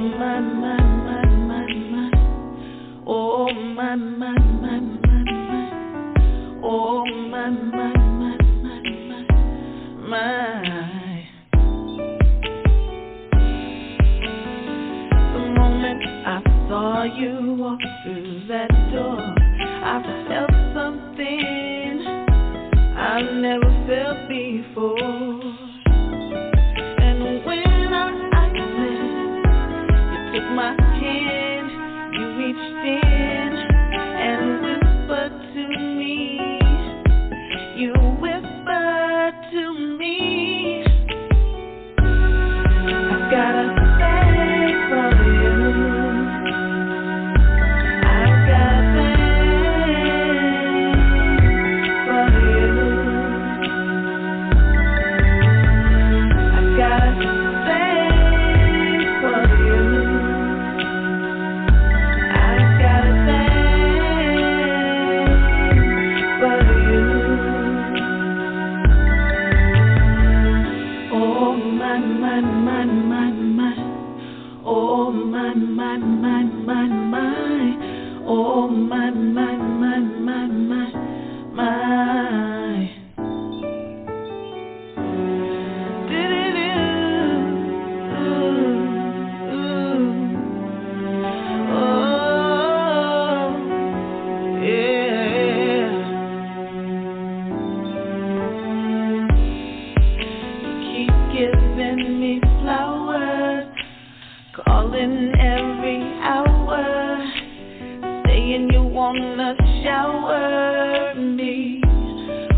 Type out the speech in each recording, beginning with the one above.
my, my, my, my, my. Oh, my, my, my, my, my. Oh, my, my, my, my, my, my. The moment I saw you walk through that door, I felt something I've never felt before. And when our eyes met, you took my hand, you reached in and whispered to me. You whispered to me, I've gotta thank for you. I've gotta thank for you. I've gotta thank for you. I've gotta thank for you. Oh my, my, my, my, my. Oh my, my, my, my, my. Oh my, my, my, my, my, my. Do-do-do. Ooh, ooh. Oh, yeah. Keep giving me flowers, calling every hour, saying you wanna shower me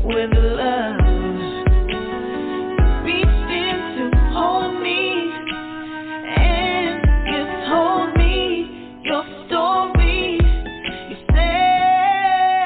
with love. Reached in to hold me, and you told me your story. You said,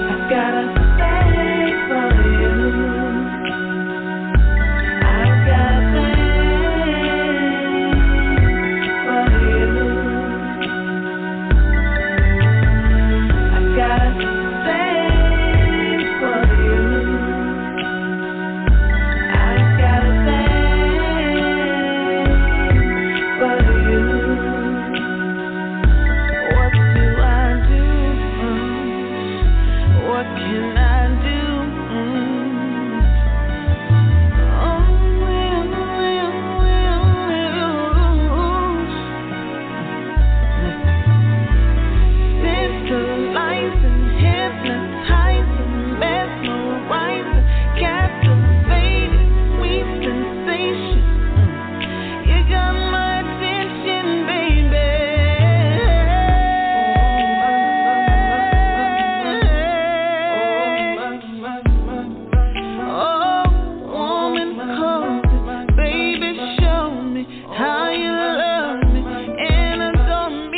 I've gotta thank for you. I've gotta thank for you. I've gotta thank for you. I've gotta thank for you. What do I do? What can I do? Centralizing, hypnotizing, mesmerizing, captivating, sweet sensation. You got my attention, baby. Oh, woman, call me, baby, show me how you love me and adore me.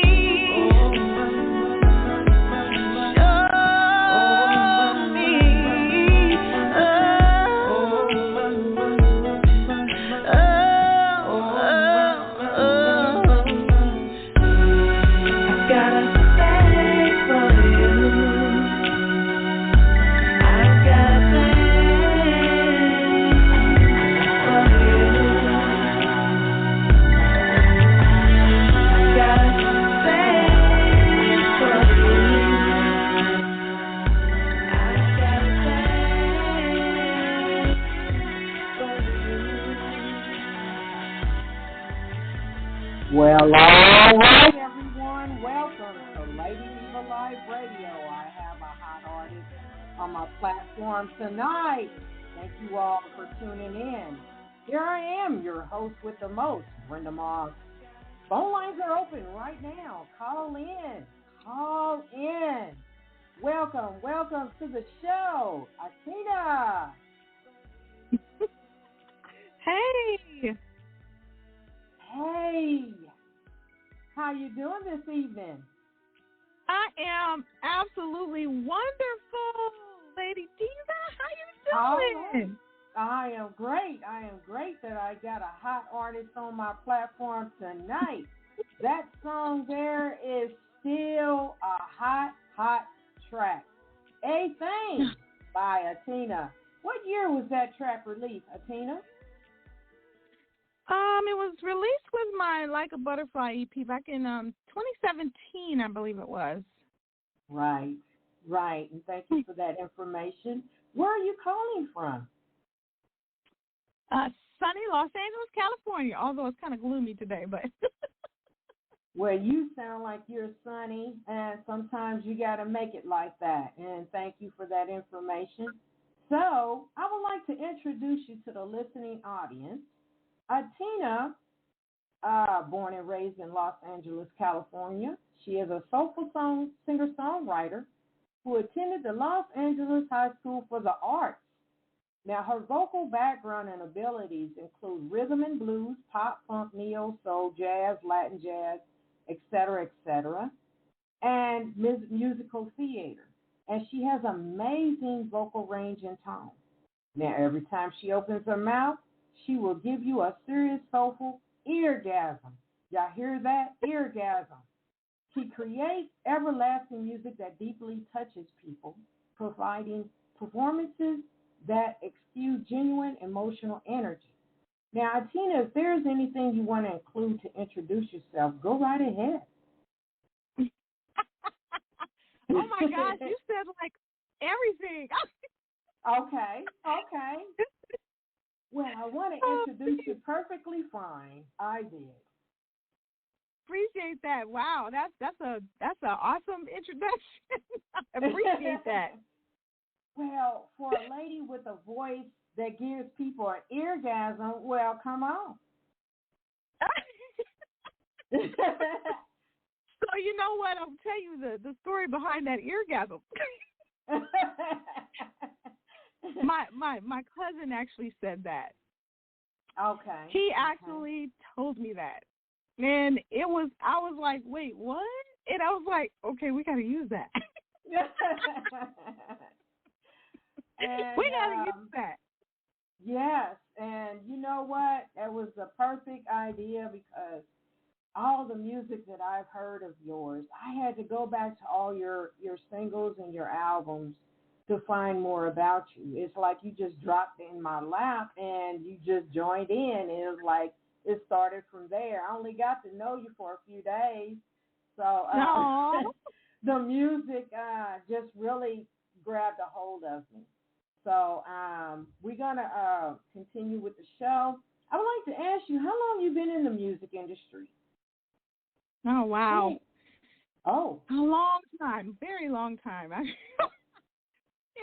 Well, all right, everyone. Welcome to Ladies for Life Radio. I have a hot artist on my platform tonight. Thank you all for tuning in. Here I am, your host with the most, Brenda Moss. Phone lines are open right now. Call in. Call in. Welcome to the show, Ah-Teena. Hey. Hey. How you doing this evening? I am absolutely wonderful, Lady Diva. How you doing? I am great. I am great that I got a hot artist on my platform tonight. That song there is still a hot track. A Thing by Ah-Teena. What year was that track released, Ah-Teena? It was released with my Like a Butterfly EP back in 2017, I believe it was. Right. And thank you for that information. Where are you calling from? Sunny Los Angeles, California, although it's kind of gloomy today, but. Well, you sound like you're sunny, and sometimes you got to make it like that. And thank you for that information. So I would like to introduce you to the listening audience. Ah-Teena, born and raised in Los Angeles, California. She is a soulful singer-songwriter who attended the Los Angeles High School for the Arts. Now, her vocal background and abilities include rhythm and blues, pop, funk, neo, soul, jazz, Latin jazz, etc., and musical theater. And she has amazing vocal range and tone. Now, every time she opens her mouth, she will give you a serious, soulful ear-gasm. Y'all hear that? Ear-gasm. She creates everlasting music that deeply touches people, providing performances that exude genuine emotional energy. Now, Ah-Teena, if there's anything you want to include to introduce yourself, go right ahead. Oh, my gosh, you said, like, everything. Okay. Well, I want to introduce you perfectly fine. I did. Appreciate that. Wow, that's an awesome introduction. I appreciate that. Well, for a lady with a voice that gives people an ear-gasm, well, come on. So you know what? I'll tell you the story behind that ear-gasm. my cousin actually said that. Okay. He actually told me that. And I was like, wait, what? And I was like, okay, we got to use that. And, we got to use that. Yes, and you know what? That was the perfect idea because all the music that I've heard of yours, I had to go back to all your singles and your albums to find more about you. It's like you just dropped in my lap and you just joined in, and it was like it started from there. I only got to know you for a few days, so the music just really grabbed a hold of me. So we're going to continue with the show. I would like to ask you, how long you been in the music industry? Oh, wow. Oh. A long time. Very long time. Very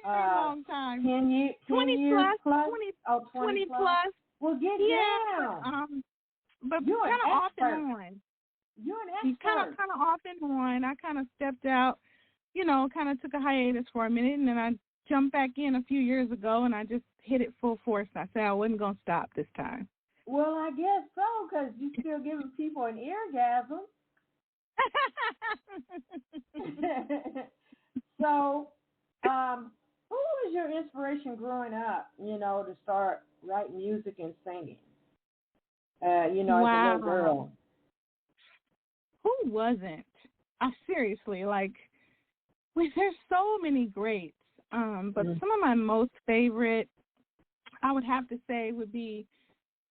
long time. 10 years 20 plus? 20 plus. Well, get down. But You're kind of off and on. You're an expert. Kind of off and on. I kind of stepped out, kind of took a hiatus for a minute, and then I jumped back in a few years ago, and I just hit it full force. I said I wasn't going to stop this time. Well, I guess so, because you're still giving people an ear-gasm. So, who was your inspiration growing up, to start writing music and singing, as a little girl? Who wasn't? Seriously, there's so many greats. But some of my most favorite, I would have to say, would be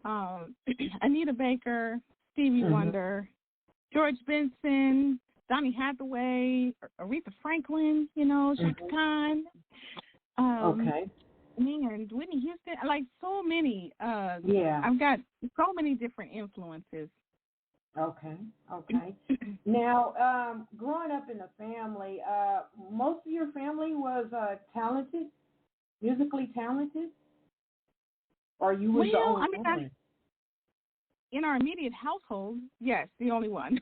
Anita Baker, Stevie Wonder, George Benson, Donny Hathaway, Aretha Franklin, Chaka Khan. Okay. Man, Whitney Houston, so many. Yeah. I've got so many different influences. Okay. Now, growing up in a family, most of your family was talented, musically talented? Or you were the only one? In our immediate household, yes, the only one.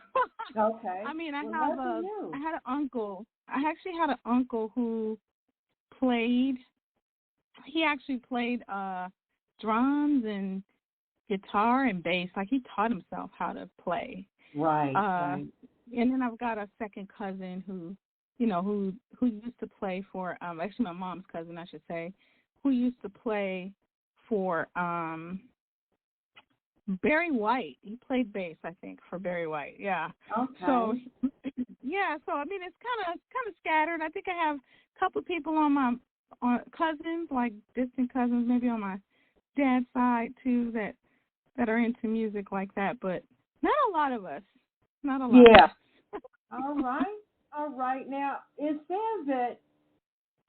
Okay. I had an uncle. I actually had an uncle who played. He actually played drums and guitar and bass. He taught himself how to play. Right. And then I've got a second cousin who used to play for actually my mom's cousin, I should say, who used to play for Barry White. He played bass, I think, for Barry White. Yeah. Okay. So it's kind of scattered. I think I have a couple of people on cousins, distant cousins, maybe on my dad's side too, that that are into music like that, but not a lot of us. Not a lot. Yeah. Of us. All right. Now, it says that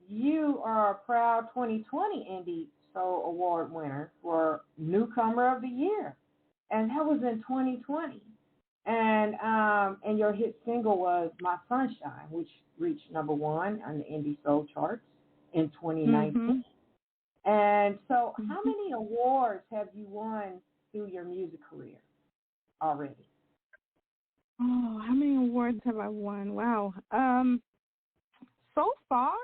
you are a proud 2020 Indie Soul Award winner for Newcomer of the Year, and that was in 2020. And your hit single was My Sunshine, which reached number 1 on the Indie Soul charts in 2019. Mm-hmm. And so, how many awards have you won through your music career already? Oh, how many awards have I won? Wow. So far,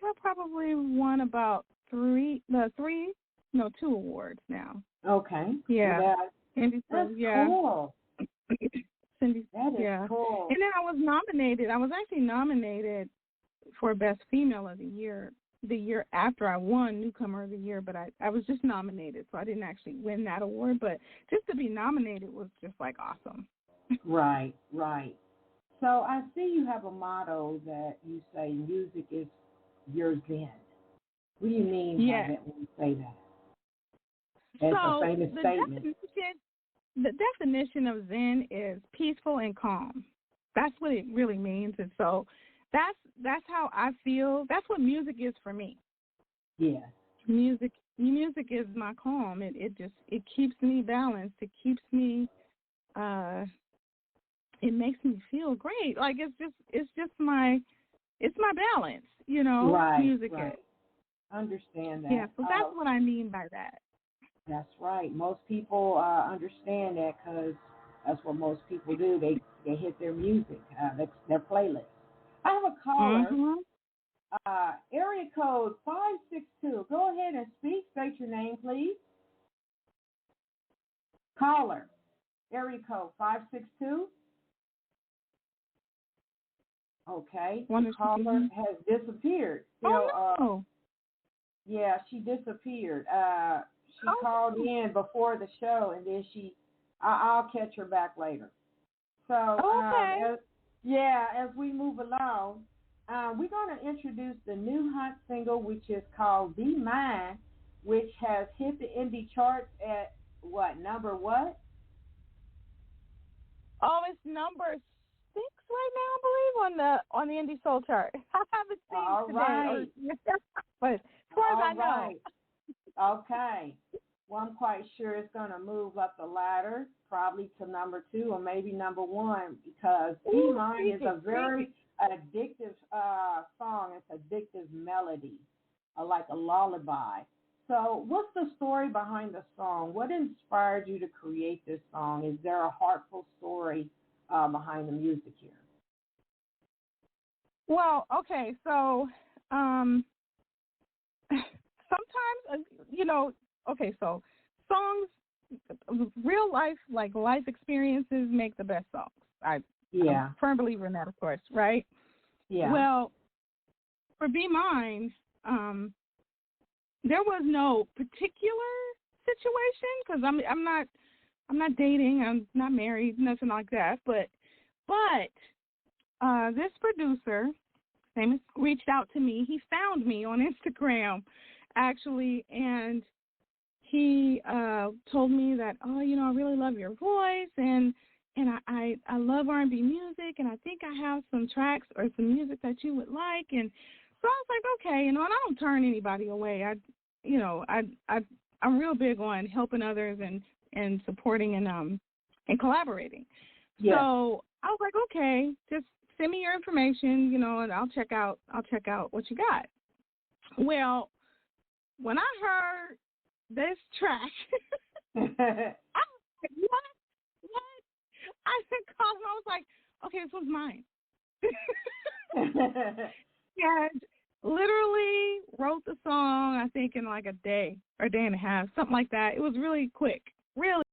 I probably won about 2 awards now. Okay. Yeah. That's cool. Cindy, that is cool. And then I was nominated. I was actually nominated for Best Female of the Year the year after I won Newcomer of the Year, but I was just nominated, so I didn't actually win that award. But just to be nominated was just like awesome. Right. So I see you have a motto that you say music is your zen. What do you mean by that when you say that? That's a famous statement. The definition of zen is peaceful and calm. That's what it really means, and so that's how I feel. That's what music is for me. Yeah. Music is my calm. It keeps me balanced. It keeps me. It makes me feel great. Like it's just my balance. Right. Music right. is. Understand that. Yeah. So that's what I mean by that. That's right. Most people understand that because that's what most people do. They hit their music. That's their playlist. I have a caller. Mm-hmm. Area code 562. Go ahead and speak. State your name, please. Caller. Area code 562. Okay. The caller has disappeared. No. Yeah, she disappeared. She called in before the show, and then I'll catch her back later. So, as we move along, we're going to introduce the new hot single, which is called Be Mine, which has hit the indie charts at number what? Oh, it's number 6 right now, I believe, on the indie soul chart. I haven't seen today. Right. But as far as I know. Okay. Well, I'm quite sure it's going to move up the ladder, probably to number 2 or maybe number 1, because Be Mine is a very addictive song. It's addictive melody, like a lullaby. So what's the story behind the song? What inspired you to create this song? Is there a heartful story behind the music here? Well, okay, so sometimes, so songs, real life, like life experiences make the best songs. I'm a firm believer in that, of course, right? Yeah. Well, for Be Mine, there was no particular situation because I'm not dating, I'm not married, nothing like that. But this producer, reached out to me. He found me on Instagram, actually, and he told me that, I really love your voice, and I love R&B music, and I think I have some tracks or some music that you would like. And so I was like, okay, and I don't turn anybody away. I'm real big on helping others and supporting and collaborating. Yeah. So I was like, okay, just send me your information, and I'll check out what you got. Well, when I heard this track, I was like, what? I called him. I was like, okay, this one's mine. And literally wrote the song, I think, in like a day or a day and a half, something like that. It was really quick, really